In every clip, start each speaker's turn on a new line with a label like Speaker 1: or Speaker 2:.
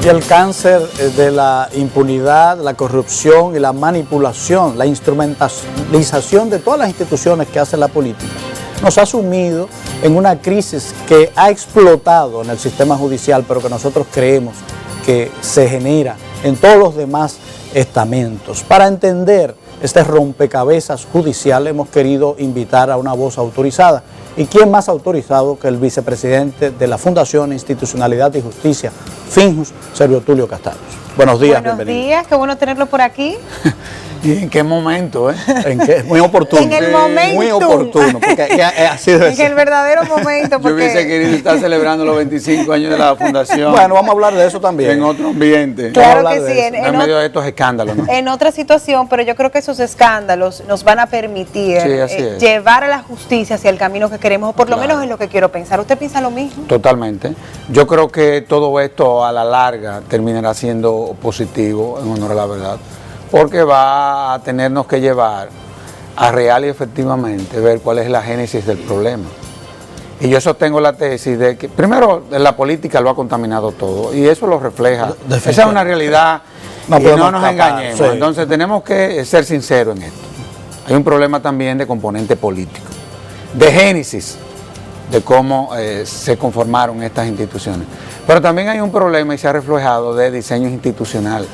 Speaker 1: Y el cáncer de la impunidad, la corrupción y la manipulación, la instrumentalización de todas las instituciones que hace la política, nos ha sumido en una crisis que ha explotado en el sistema judicial, pero que nosotros creemos que se genera en todos los demás estamentos. Para entender este rompecabezas judicial hemos querido invitar a una voz autorizada. ¿Y quién más autorizado que el vicepresidente de la Fundación Institucionalidad y Justicia, FINJUS, Servio Tulio Castaños? Buenos días, bienvenido.
Speaker 2: Buenos días, qué bueno tenerlo por aquí.
Speaker 3: ¿Y en qué momento?
Speaker 1: ¿En qué? Muy oportuno.
Speaker 2: En el momento.
Speaker 1: Muy oportuno, porque así debe
Speaker 2: En
Speaker 1: ser.
Speaker 2: el verdadero momento.
Speaker 3: Yo hubiese querido estar celebrando los 25 años de la Fundación.
Speaker 1: Bueno, vamos a hablar de eso también.
Speaker 3: En otro ambiente.
Speaker 2: Claro que sí,
Speaker 3: En medio de estos escándalos, ¿no?
Speaker 2: en otra situación, pero yo creo que esos escándalos nos van a permitir
Speaker 3: Sí, así es.
Speaker 2: llevar a la justicia hacia el camino que queremos, o por lo menos es lo que quiero pensar. ¿Usted piensa lo mismo?
Speaker 3: Totalmente. Yo creo que todo esto a la larga terminará siendo positivo, en honor a la verdad, porque va a tenernos que llevar a real y efectivamente ver cuál es la génesis del problema. Y yo sostengo la tesis de que, primero, la política lo ha contaminado todo, y eso lo refleja. Esa es una realidad, y no nos engañemos. Sí. Entonces tenemos que ser sinceros en esto. Hay un problema también de componente político, de génesis, de cómo se conformaron estas instituciones. Pero también hay un problema, y se ha reflejado, de diseño institucional.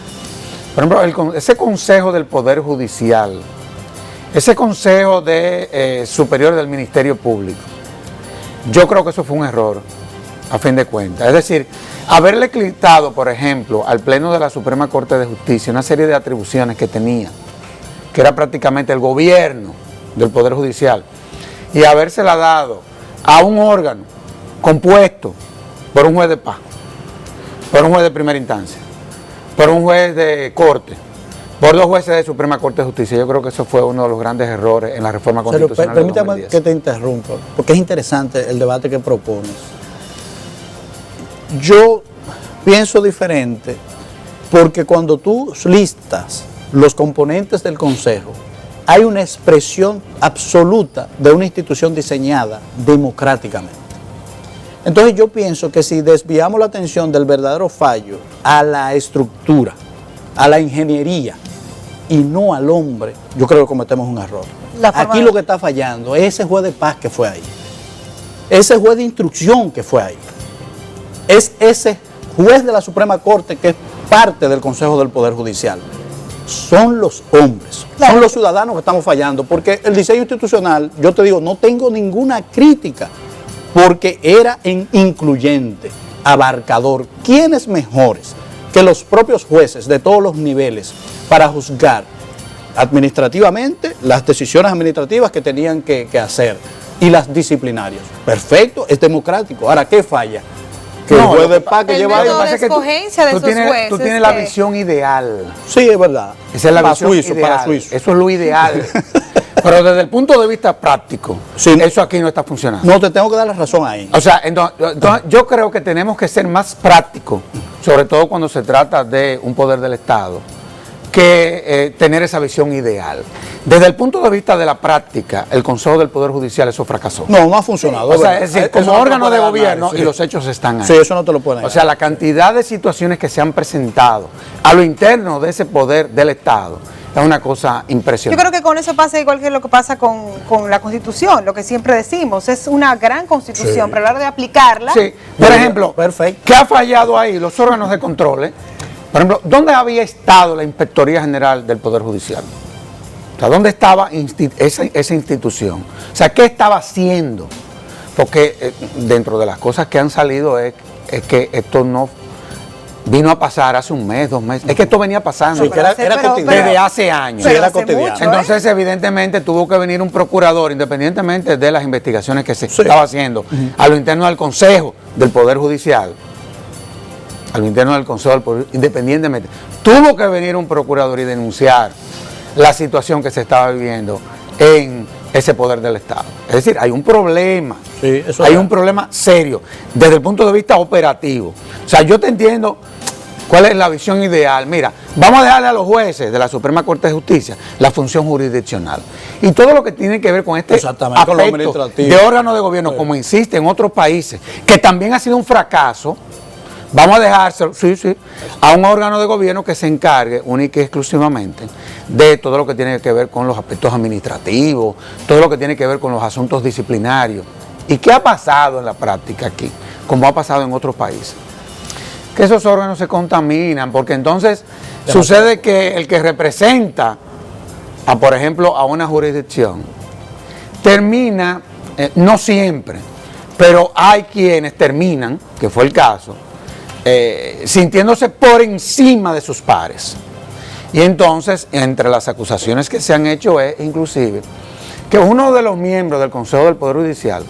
Speaker 3: Por ejemplo, ese Consejo del Poder Judicial, ese Consejo Superior del Ministerio Público, yo creo que eso fue un error, a fin de cuentas. Es decir, haberle quitado, por ejemplo, al Pleno de la Suprema Corte de Justicia una serie de atribuciones que tenía, que era prácticamente el gobierno del Poder Judicial, y habérsela dado a un órgano compuesto por un juez de paz, por un juez de primera instancia, por un juez de corte, por dos jueces de Suprema Corte de Justicia. Yo creo que eso fue uno de los grandes errores en la reforma constitucional.
Speaker 1: Permítame que te interrumpa, porque es interesante el debate que propones. Yo pienso diferente, porque cuando tú listas los componentes del Consejo, hay una expresión absoluta de una institución diseñada democráticamente. Entonces yo pienso que si desviamos la atención del verdadero fallo a la estructura, a la ingeniería y no al hombre, yo creo que cometemos un error. Aquí lo que está fallando es ese juez de paz que fue ahí, ese juez de instrucción que fue ahí, es ese juez de la Suprema Corte que es parte del Consejo del Poder Judicial. Son los hombres, son los ciudadanos que estamos fallando, porque el diseño institucional, yo te digo, no tengo ninguna crítica, porque era incluyente, abarcador. ¿Quiénes mejores que los propios jueces de todos los niveles para juzgar administrativamente las decisiones administrativas que tenían que hacer y las disciplinarias? Perfecto, es democrático. Ahora, ¿qué falla? Que el juez de paz que lleva ahí.
Speaker 3: Tú tienes la visión ideal.
Speaker 1: Sí, es verdad.
Speaker 3: Esa es la visión ideal. Para suizo. Eso es lo ideal. Pero desde el punto de vista práctico, sí, eso aquí no está funcionando.
Speaker 1: No, te tengo que dar la razón ahí.
Speaker 3: O sea, entonces, yo creo que tenemos que ser más prácticos, sobre todo cuando se trata de un poder del Estado, que tener esa visión ideal. Desde el punto de vista de la práctica, el Consejo del Poder Judicial eso fracasó.
Speaker 1: No ha funcionado.
Speaker 3: O sea, es decir, como órgano de gobierno, y los hechos están ahí.
Speaker 1: Sí, eso no te lo pueden negar.
Speaker 3: O sea, la cantidad de situaciones que se han presentado a lo interno de ese poder del Estado es una cosa impresionante.
Speaker 2: Yo creo que con eso pasa igual que lo que pasa con la Constitución, lo que siempre decimos, es una gran Constitución, sí, pero a la hora de aplicarla...
Speaker 3: Sí, por ejemplo, perfecto, ¿qué ha fallado ahí? Los órganos de control, Por ejemplo, ¿dónde había estado la Inspectoría General del Poder Judicial? O sea, ¿dónde estaba esa institución? O sea, ¿qué estaba haciendo? Porque dentro de las cosas que han salido es que esto no vino a pasar hace un mes, 2 meses. Es que esto venía pasando,
Speaker 1: sí, era cotidiano,
Speaker 3: desde hace años.
Speaker 1: Sí, era cotidiano.
Speaker 2: Mucho,
Speaker 3: entonces, evidentemente, tuvo que venir un procurador, independientemente de las investigaciones que se estaba haciendo, a lo interno del Consejo del Poder Judicial, a lo interno del Consejo del Poder, independientemente, tuvo que venir un procurador y denunciar la situación que se estaba viviendo en ese poder del Estado. Es decir, hay un problema,
Speaker 1: sí,
Speaker 3: hay un problema serio desde el punto de vista operativo. O sea, yo te entiendo cuál es la visión ideal. Mira, vamos a dejarle a los jueces de la Suprema Corte de Justicia la función jurisdiccional. Y todo lo que tiene que ver con este aspecto de órgano de gobierno, sí, como insiste en otros países, que también ha sido un fracaso, Vamos a dejárselo, a un órgano de gobierno que se encargue única y exclusivamente de todo lo que tiene que ver con los aspectos administrativos, todo lo que tiene que ver con los asuntos disciplinarios. ¿Y qué ha pasado en la práctica aquí? Como ha pasado en otros países. Que esos órganos se contaminan, porque entonces sucede que el que representa, por ejemplo, a una jurisdicción, termina, no siempre, pero hay quienes terminan, que fue el caso, sintiéndose por encima de sus pares. Y entonces, entre las acusaciones que se han hecho es, inclusive, que uno de los miembros del Consejo del Poder Judicial,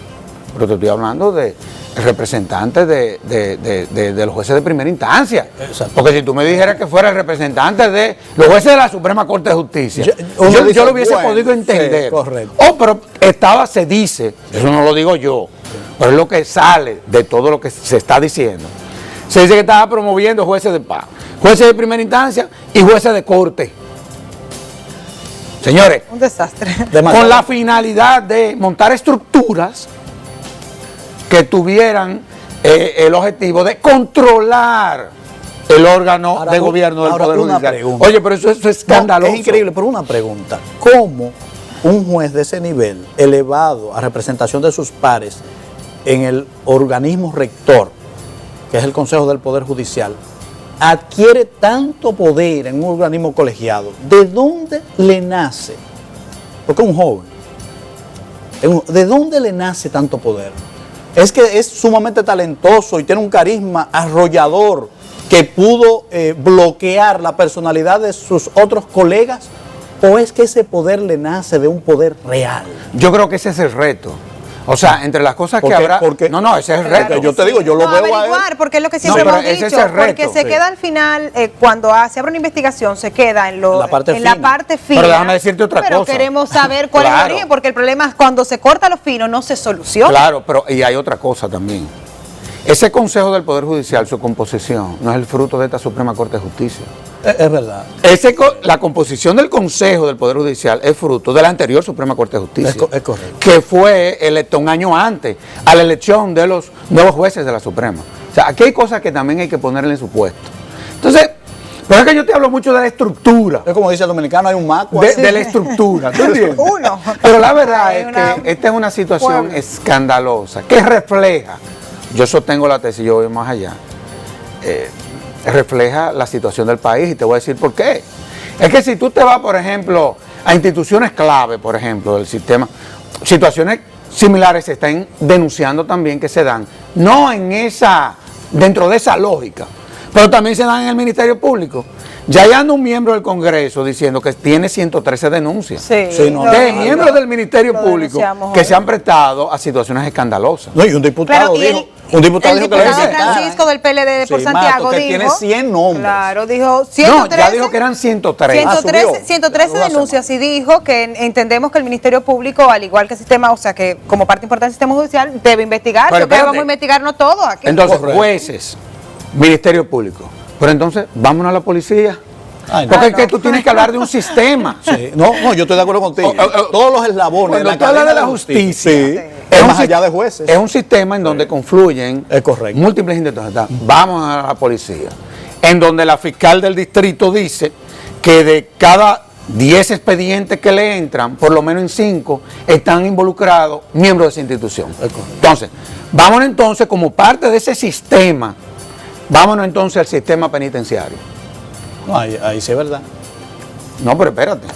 Speaker 3: pero te estoy hablando de representantes de los jueces de primera instancia. Exacto. Porque si tú me dijeras que fuera el representante de los jueces de la Suprema Corte de Justicia, yo lo hubiese podido entender. Sí, correcto. Pero se dice, eso no lo digo yo, pero es lo que sale de todo lo que se está diciendo. Se dice que estaba promoviendo jueces de paz, jueces de primera instancia y jueces de corte. Señores,
Speaker 2: un desastre.
Speaker 3: Con la finalidad de montar estructuras que tuvieran el objetivo de controlar el órgano de gobierno del Poder Judicial. Oye, pero eso es escandaloso.
Speaker 1: Es increíble, pero una pregunta. ¿Cómo un juez de ese nivel, elevado a representación de sus pares en el organismo rector, que es el Consejo del Poder Judicial, adquiere tanto poder en un organismo colegiado? ¿De dónde le nace? Porque es un joven. ¿De dónde le nace tanto poder? ¿Es que es sumamente talentoso y tiene un carisma arrollador que pudo bloquear la personalidad de sus otros colegas? ¿O es que ese poder le nace de un poder real?
Speaker 3: Yo creo que ese es el reto. O sea, entre las cosas que habrá... No, ese es el reto.
Speaker 1: Yo te digo, yo lo veo a él.
Speaker 2: Porque es lo que siempre hemos dicho. Porque se queda al final, cuando se abre una investigación, se queda en la parte fina.
Speaker 3: Pero déjame decirte otra cosa.
Speaker 2: Pero queremos saber cuál es el origen, porque el problema es cuando se corta lo fino, no se soluciona.
Speaker 3: Claro, pero y hay otra cosa también. Ese Consejo del Poder Judicial, su composición, no es el fruto de esta Suprema Corte de Justicia.
Speaker 1: Es verdad.
Speaker 3: La composición del Consejo del Poder Judicial es fruto de la anterior Suprema Corte de Justicia.
Speaker 1: Es correcto.
Speaker 3: Que fue electo un año antes a la elección de los nuevos jueces de la Suprema. O sea, aquí hay cosas que también hay que ponerle en su puesto. Entonces, pero es que yo te hablo mucho de la estructura.
Speaker 1: Es como dice el dominicano, hay un maco.
Speaker 3: De la estructura. ¿Tú entiendes? Pero la verdad es que esta es una situación escandalosa que refleja, yo sostengo la tesis, yo voy más allá, refleja la situación del país y te voy a decir por qué. Es que si tú te vas, por ejemplo, a instituciones clave, por ejemplo, del sistema, situaciones similares se están denunciando también que se dan, no dentro de esa lógica, pero también se dan en el Ministerio Público. Ya hay anda un miembro del Congreso diciendo que tiene 113 denuncias de miembros del Ministerio Público que se han prestado a situaciones escandalosas.
Speaker 1: No, y un diputado dijo...
Speaker 2: Un diputado dijo que Francisco del PLD por Santiago
Speaker 1: que tiene 100 nombres.
Speaker 2: Claro, dijo
Speaker 3: 113. No, ya dijo que eran 103.
Speaker 2: 113 denuncias y dijo que entendemos que el Ministerio Público, al igual que el sistema, o sea, que como parte importante del sistema judicial, debe investigar. Yo creo que vamos a investigarnos todo aquí.
Speaker 3: Entonces, jueces, Ministerio Público. Pero entonces, vámonos a la policía. Porque es que tú tienes que hablar de un sistema.
Speaker 1: Sí. No, yo estoy de acuerdo contigo. Todos los eslabones.
Speaker 3: Cuando tú hablas de la justicia,
Speaker 1: es más allá de jueces.
Speaker 3: Es un sistema en donde confluyen múltiples intentos. Vamos a la policía, en donde la fiscal del distrito dice que de cada 10 expedientes que le entran, por lo menos en 5 están involucrados miembros de esa institución. Entonces, vámonos entonces como parte de ese sistema, vámonos entonces al sistema penitenciario.
Speaker 1: No, ahí sí es verdad.
Speaker 3: No, pero espérate.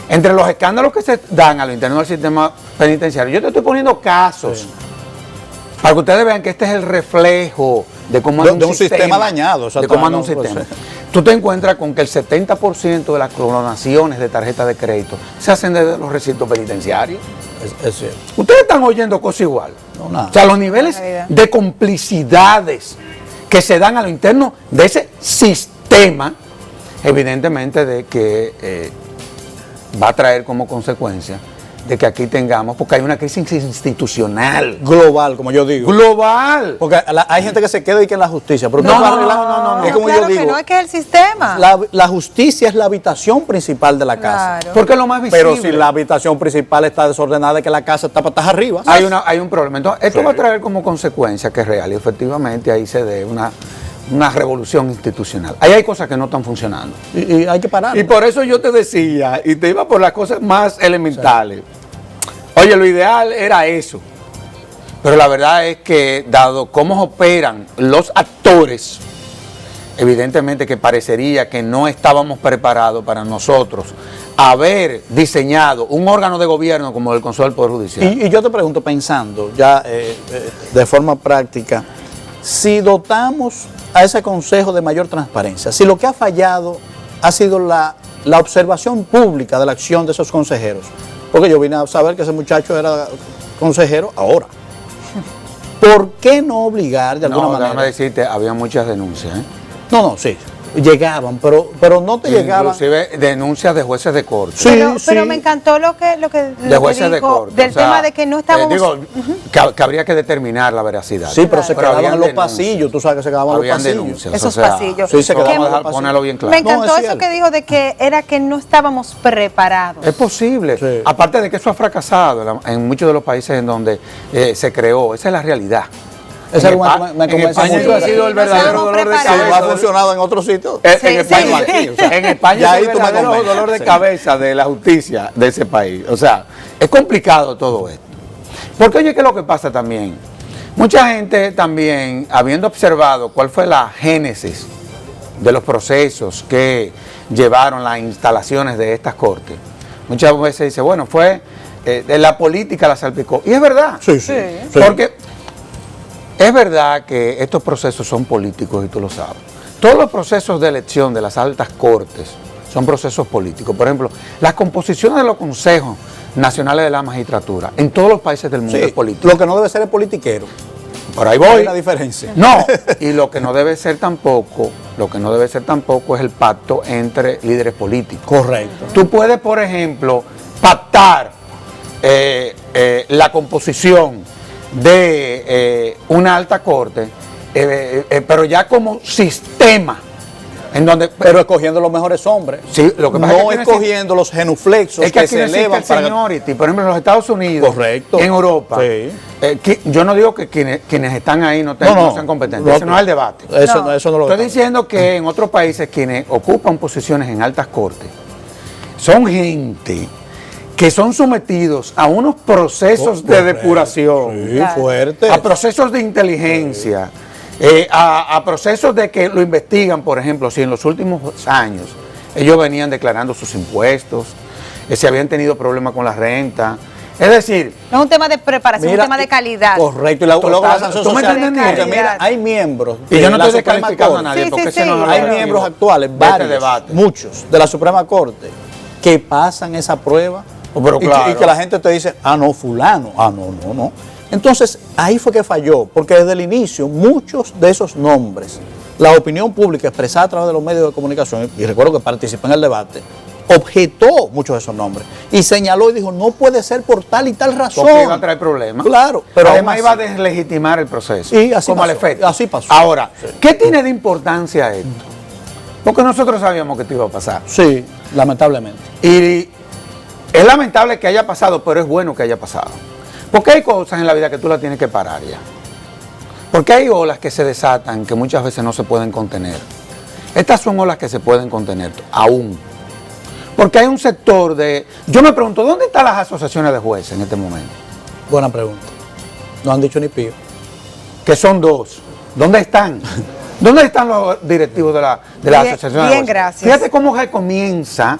Speaker 3: Entre los escándalos que se dan a lo interno del sistema penitenciario, yo te estoy poniendo casos para que ustedes vean que este es el reflejo de cómo anda un sistema dañado. De cómo anda un sistema. Tú te encuentras con que el 70% de las clonaciones de tarjetas de crédito se hacen desde los recintos penitenciarios.
Speaker 1: Es cierto.
Speaker 3: Ustedes están oyendo cosas igual.
Speaker 1: No, nada.
Speaker 3: O sea, los niveles de complicidades que se dan a lo interno de ese sistema, evidentemente de que va a traer como consecuencia de que aquí tengamos, porque hay una crisis institucional.
Speaker 1: Global, como yo digo.
Speaker 3: Global.
Speaker 1: Porque hay gente que se queda y que en la justicia. Pero
Speaker 3: no.
Speaker 2: Es como yo digo. Que no es que el sistema.
Speaker 1: La justicia es la habitación principal de la casa.
Speaker 3: Porque es lo más visible.
Speaker 1: Pero si la habitación principal está desordenada, es que la casa está patas arriba.
Speaker 3: Hay un problema. Entonces, esto va a traer como consecuencia que real y efectivamente ahí se dé una una revolución institucional. Ahí hay cosas que no están funcionando.
Speaker 1: Y hay que parar.
Speaker 3: Y por eso yo te decía, y te iba por las cosas más elementales. Sí. Oye, lo ideal era eso. Pero la verdad es que, dado cómo operan los actores, evidentemente que parecería que no estábamos preparados para nosotros haber diseñado un órgano de gobierno como el Consejo del Poder Judicial.
Speaker 1: Y yo te pregunto, pensando ya de forma práctica, si dotamos a ese Consejo de mayor transparencia, si lo que ha fallado ha sido la observación pública de la acción de esos consejeros, porque yo vine a saber que ese muchacho era consejero ahora. ¿Por qué no obligar de alguna manera?
Speaker 3: Déjame decirte, había muchas denuncias, ¿eh?
Speaker 1: No, sí. Llegaban, pero no te llegaban.
Speaker 3: Inclusive denuncias de jueces de corte.
Speaker 1: Sí,
Speaker 2: pero me encantó lo que
Speaker 3: de jueces
Speaker 2: dijo
Speaker 3: de corte,
Speaker 2: del tema de que no estábamos...
Speaker 3: que habría que determinar la veracidad.
Speaker 1: Sí, pero se quedaban en los pasillos, tú sabes que se quedaban en los pasillos.
Speaker 3: Denuncias,
Speaker 2: esos pasillos.
Speaker 1: Sí, se quedaban
Speaker 3: vamos a ponerlo bien claro.
Speaker 2: Me encantó eso que dijo de que era que no estábamos preparados.
Speaker 3: Es posible. Sí. Aparte de que eso ha fracasado en muchos de los países en donde se creó, esa es la realidad.
Speaker 1: Ese argumento me convence mucho.
Speaker 3: Ha sido el verdadero dolor de cabeza.
Speaker 1: No ha funcionado en otros sitios.
Speaker 3: En España, aquí, o sea, en España es el verdadero dolor de cabeza de la justicia de ese país. O sea, es complicado todo esto. Porque oye, ¿qué es lo que pasa también? Mucha gente también, habiendo observado cuál fue la génesis de los procesos que llevaron las instalaciones de estas cortes, muchas veces dice, bueno, fue de la política la salpicó. Y es verdad.
Speaker 1: Sí.
Speaker 3: Porque es verdad que estos procesos son políticos y tú lo sabes. Todos los procesos de elección de las altas cortes son procesos políticos. Por ejemplo, las composiciones de los consejos nacionales de la magistratura en todos los países del mundo es político.
Speaker 1: Lo que no debe ser es politiquero.
Speaker 3: Por ahí voy.
Speaker 1: Hay una diferencia.
Speaker 3: No, y lo que no debe ser tampoco es el pacto entre líderes políticos.
Speaker 1: Correcto.
Speaker 3: Tú puedes, por ejemplo, pactar la composición de una alta corte, pero ya como sistema, en donde,
Speaker 1: pero escogiendo los mejores hombres.
Speaker 3: Sí, lo que pasa
Speaker 1: no es que escogiendo los genuflexos
Speaker 3: es que se elevan para seniority. Por ejemplo, en los Estados Unidos,
Speaker 1: correcto,
Speaker 3: en Europa,
Speaker 1: sí.
Speaker 3: Yo no digo que quienes están ahí no sean competentes, eso no es el debate.
Speaker 1: Eso no lo
Speaker 3: estoy diciendo que en otros países quienes ocupan posiciones en altas cortes son gente que son sometidos a unos procesos de depuración,
Speaker 1: fuerte,
Speaker 3: a procesos de inteligencia, a procesos de que lo investigan. Por ejemplo, si en los últimos años ellos venían declarando sus impuestos, si habían tenido problemas con la renta. Es decir,
Speaker 2: no es un tema de preparación, es un tema de calidad.
Speaker 1: Correcto, y luego la sanción social. Mira, hay miembros.
Speaker 3: Y yo no estoy descalificando a nadie, porque
Speaker 1: hay miembros actuales, varios, muchos, de la Suprema Corte, que pasan esa prueba.
Speaker 3: Pero claro.
Speaker 1: Y que la gente te dice, no, fulano, no. Entonces, ahí fue que falló, porque desde el inicio, muchos de esos nombres, la opinión pública expresada a través de los medios de comunicación, y recuerdo que participé en el debate, objetó muchos de esos nombres, y señaló y dijo, no puede ser por tal y tal razón.
Speaker 3: Porque iba a traer problemas.
Speaker 1: Claro.
Speaker 3: Pero además iba a deslegitimar el proceso.
Speaker 1: Y así
Speaker 3: como
Speaker 1: pasó,
Speaker 3: al efecto.
Speaker 1: Así pasó.
Speaker 3: Ahora, ¿qué tiene de importancia esto? Porque nosotros sabíamos que esto iba a pasar.
Speaker 1: Sí, lamentablemente.
Speaker 3: Y es lamentable que haya pasado, pero es bueno que haya pasado. Porque hay cosas en la vida que tú las tienes que parar ya. Porque hay olas que se desatan que muchas veces no se pueden contener. Estas son olas que se pueden contener aún. Porque hay un sector de... Yo me pregunto, ¿dónde están las asociaciones de jueces en este momento?
Speaker 1: Buena pregunta. No han dicho ni pío.
Speaker 3: Que son dos. ¿Dónde están? ¿Dónde están los directivos de la asociación de jueces?
Speaker 2: Bien, gracias.
Speaker 3: Fíjate cómo se comienza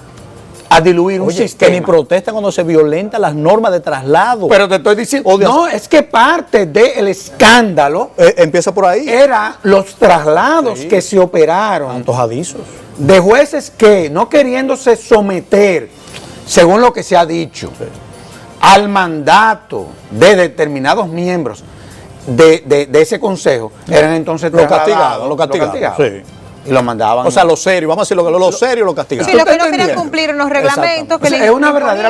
Speaker 3: a diluir un sistema.
Speaker 1: Que ni protestan cuando se violentan las normas de traslado.
Speaker 3: Pero te estoy diciendo, no, es que parte del escándalo
Speaker 1: empieza por ahí.
Speaker 3: Era los traslados que se operaron.
Speaker 1: Antojadizos.
Speaker 3: De jueces que, no queriéndose someter, según lo que se ha dicho, al mandato de determinados miembros de ese consejo, eran entonces
Speaker 1: lo castigados. Sí.
Speaker 3: Y lo mandaban.
Speaker 1: O sea, lo serio, vamos a decirlo, lo serio lo castigaban.
Speaker 2: Sí, lo que no querían cumplir en los reglamentos. Que
Speaker 3: es una verdadera